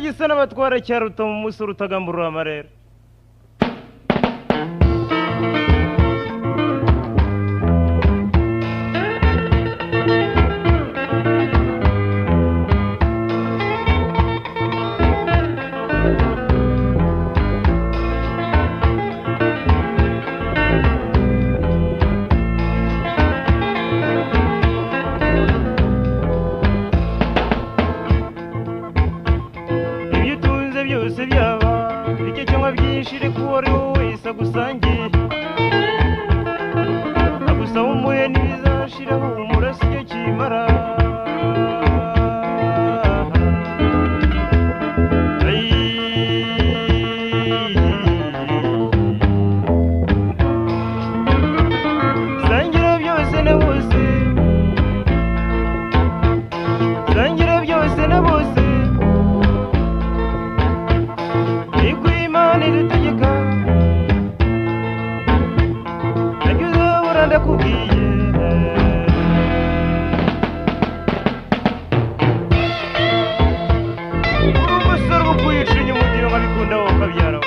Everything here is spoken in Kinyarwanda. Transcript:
gisa n'abatwara cyaruta mu musoro utagamburura amarera byose byaba bike cyangwa byinshi reka uwo ari wowe wese agusangiye agusaba umuhe ntibizashiraho umurasi icyo kimara sangira byose na bose sangira byose na bose idutegeka nabyo uzahora ndakubwiye umusore wo kwica inyuma umutiro nkabikunda wowe ukabyara